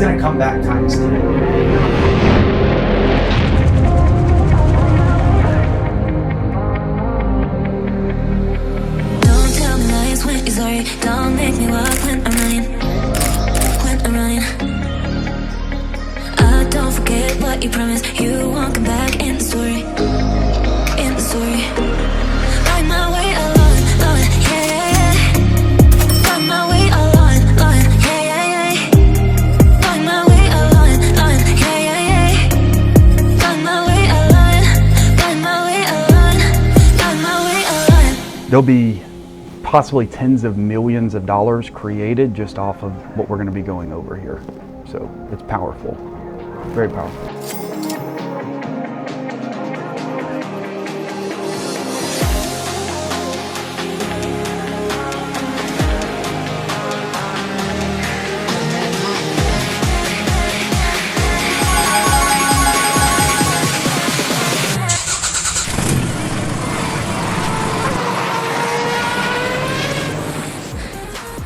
going to come back times 10. Don't tell me lies when you're sorry. Don't make me walk when I'm running. When I'm running. I don't forget what you promised. You won't come back in the story. In the story. Find my way alone, alone, yeah, yeah, yeah. Find my way alone, alone, yeah, yeah, yeah. Find my way alone, alone, yeah, yeah, yeah. Find my way alone, find my way alone, find my way alone. There'll be possibly tens of millions of dollars created just off of what we're going to be going over here. So it's powerful, very powerful.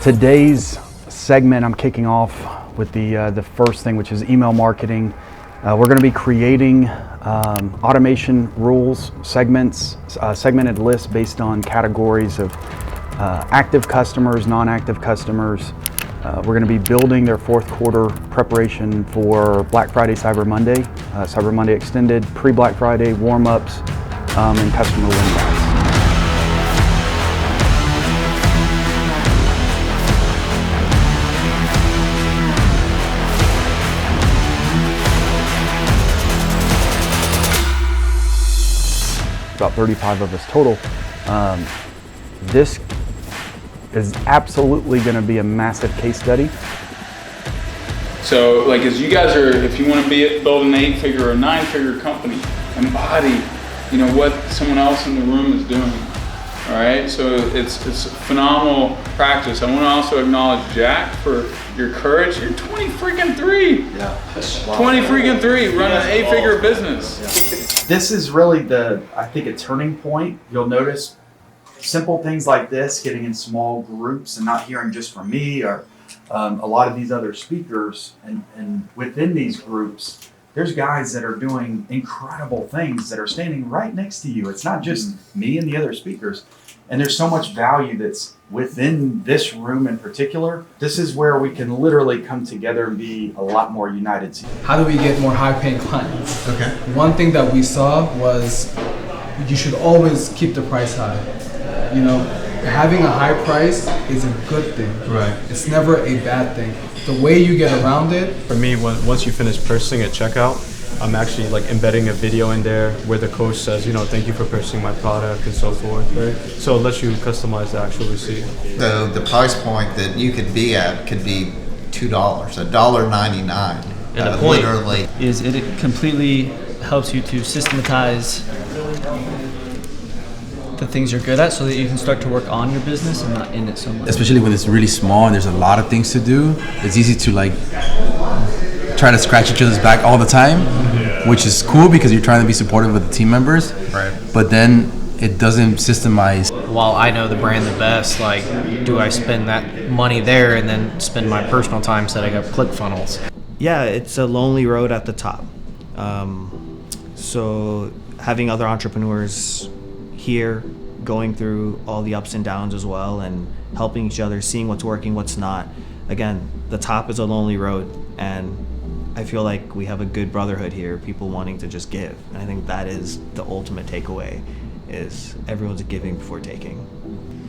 Today's segment, I'm kicking off with the first thing, which is email marketing. We're going to be creating automation rules, segments, segmented lists based on categories of active customers, non-active customers. We're going to be building their fourth quarter preparation for Black Friday, Cyber Monday, Cyber Monday Extended, pre-Black Friday, warm-ups, and customer win-backs. About 35 of us total. This is absolutely going to be a massive case study. So, like, as you guys are, if you want to build an 8-figure or 9-figure company, embody, you know, what someone else in the room is doing. All right, so it's phenomenal practice. I want to also acknowledge Jack for your courage. You're 23. Yeah. 23, running an 8-figure business. Yeah. This is really I think, a turning point. You'll notice simple things like this, getting in small groups and not hearing just from me or a lot of these other speakers. And within these groups, there's guys that are doing incredible things that are standing right next to you. It's not just me and the other speakers. And there's so much value that's within this room in particular. This is where we can literally come together and be a lot more united. How do we get more high-paying clients? Okay. One thing that we saw was you should always keep the price high. You know, having a high price is a good thing. Right. It's never a bad thing. The way you get around it. For me, once you finish purchasing at checkout, I'm actually like embedding a video in there where the coach says, you know, thank you for purchasing my product and so forth, right? So it lets you customize the actual receipt. The price point that you could be at could be $2, $1.99. And the point literally is it completely helps you to systematize the things you're good at so that you can start to work on your business and not in it so much. Especially when it's really small and there's a lot of things to do, it's easy to like try to scratch each other's back all the time, which is cool because you're trying to be supportive of the team members. Right. But then it doesn't systemize. While I know the brand the best, like, do I spend that money there and then spend my personal time setting up ClickFunnels? Yeah, it's a lonely road at the top. So having other entrepreneurs here going through all the ups and downs as well and helping each other, seeing what's working, what's not. Again, the top is a lonely road, and I feel like we have a good brotherhood here, people wanting to just give. And I think that is the ultimate takeaway, is everyone's giving before taking.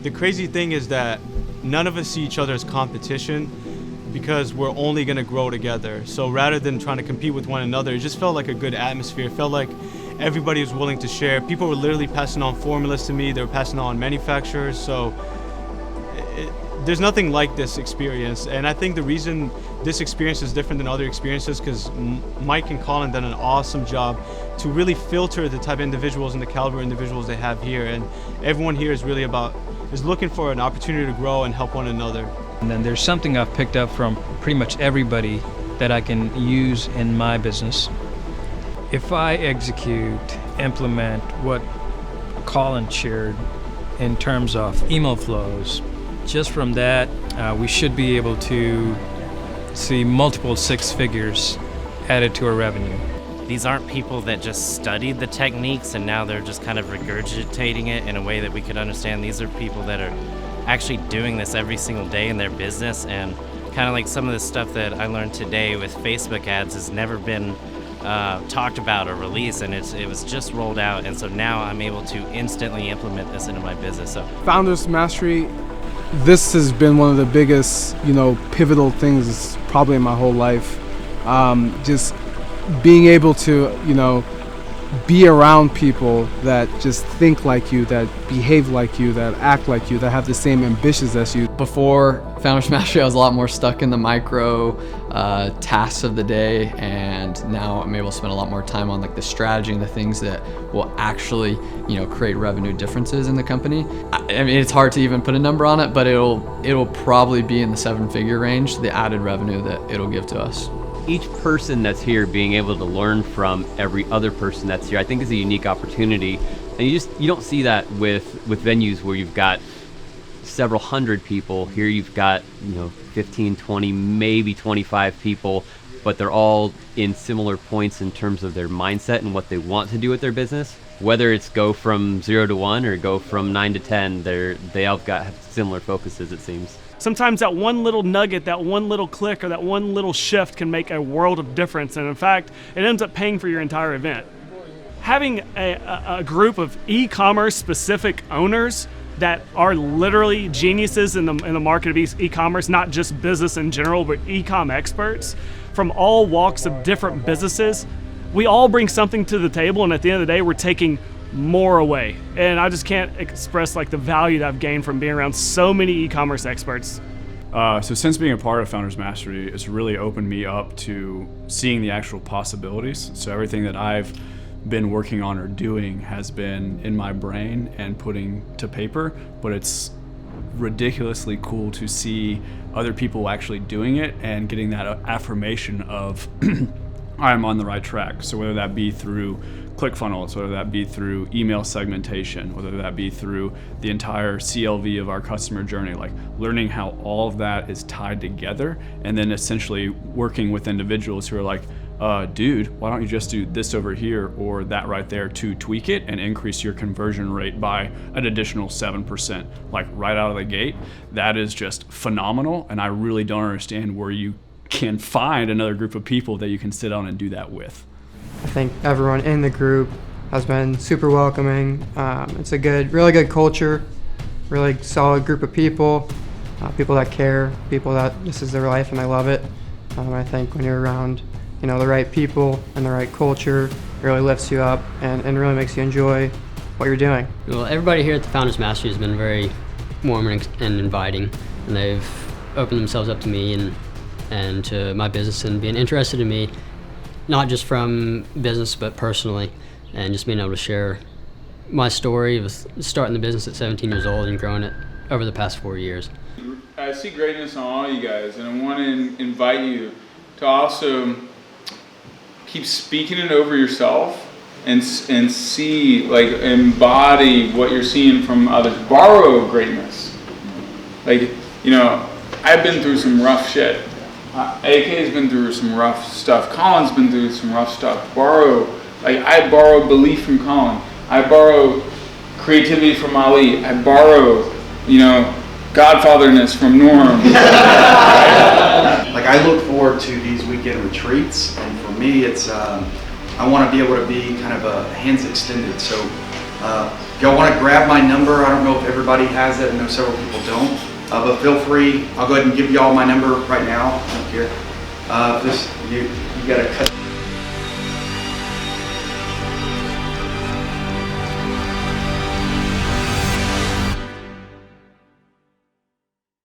The crazy thing is that none of us see each other as competition because we're only going to grow together. So rather than trying to compete with one another, it just felt like a good atmosphere. It felt like everybody was willing to share. People were literally passing on formulas to me. They were passing on manufacturers. So there's nothing like this experience. And I think the reason this experience is different than other experiences because Mike and Colin done an awesome job to really filter the type of individuals and the caliber of individuals they have here. And everyone here is really is looking for an opportunity to grow and help one another. And then there's something I've picked up from pretty much everybody that I can use in my business. If I implement what Colin shared in terms of email flows, just from that, we should be able to see multiple six figures added to our revenue. These aren't people that just studied the techniques and now they're just kind of regurgitating it in a way that we could understand. These are people that are actually doing this every single day in their business, and kind of like some of the stuff that I learned today with Facebook ads has never been talked about or released, and it was just rolled out, and so now I'm able to instantly implement this into my business. So Founders Mastery, this has been one of the biggest, pivotal things probably in my whole life. Just being able to, be around people that just think like you, that behave like you, that act like you, that have the same ambitions as you. Before Founders Mastery, I was a lot more stuck in the micro tasks of the day, and now I'm able to spend a lot more time on like the strategy and the things that will actually, create revenue differences in the company. I mean, it's hard to even put a number on it, but it'll probably be in the 7-figure range, the added revenue that it'll give to us. Each person that's here being able to learn from every other person that's here, I think is a unique opportunity. And you don't see that with venues where you've got several hundred people. Here you've got 15, 20, maybe 25 people, but they're all in similar points in terms of their mindset and what they want to do with their business. Whether it's go from 0 to 1 or go from 9 to 10, they all have similar focuses, it seems. Sometimes that one little nugget, that one little click, or that one little shift can make a world of difference, and in fact, it ends up paying for your entire event. Having a group of e-commerce specific owners that are literally geniuses in the market of e-commerce, not just business in general, but e-com experts from all walks of different businesses, we all bring something to the table, and at the end of the day, we're taking more away. And I just can't express like the value that I've gained from being around so many e-commerce experts. So since being a part of Founders Mastery, it's really opened me up to seeing the actual possibilities. So everything that I've been working on or doing has been in my brain and putting to paper, but it's ridiculously cool to see other people actually doing it and getting that affirmation of I'm on the right track. So whether that be through ClickFunnels, whether that be through email segmentation, whether that be through the entire CLV of our customer journey, like learning how all of that is tied together, and then essentially working with individuals who are like, dude, why don't you just do this over here or that right there to tweak it and increase your conversion rate by an additional 7%, like right out of the gate. That is just phenomenal, and I really don't understand where you can find another group of people that you can sit down and do that with. I think everyone in the group has been super welcoming. It's a really good culture, really solid group of people, people that care, people that this is their life and they love it. I think when you're around, the right people and the right culture, it really lifts you up and really makes you enjoy what you're doing. Well, everybody here at the Founders Mastery has been very warm and inviting, and they've opened themselves up to me and to my business and being interested in me, not just from business but personally, and just being able to share my story of starting the business at 17 years old and growing it over the past 4 years. I see greatness in all you guys, and I want to invite you to also keep speaking it over yourself and see, like, embody what you're seeing from others. Borrow greatness. Like, I've been through some rough shit. AK's been through some rough stuff. Colin's been through some rough stuff. I borrow belief from Colin. I borrow creativity from Ali. I borrow, godfatherness from Norm. Like, I look forward to these weekend retreats, and for me, it's I want to be able to be kind of a hands extended. So, y'all want to grab my number? I don't know if everybody has it. I know several people don't. But feel free. I'll go ahead and give y'all my number right now. I don't care. You got to cut.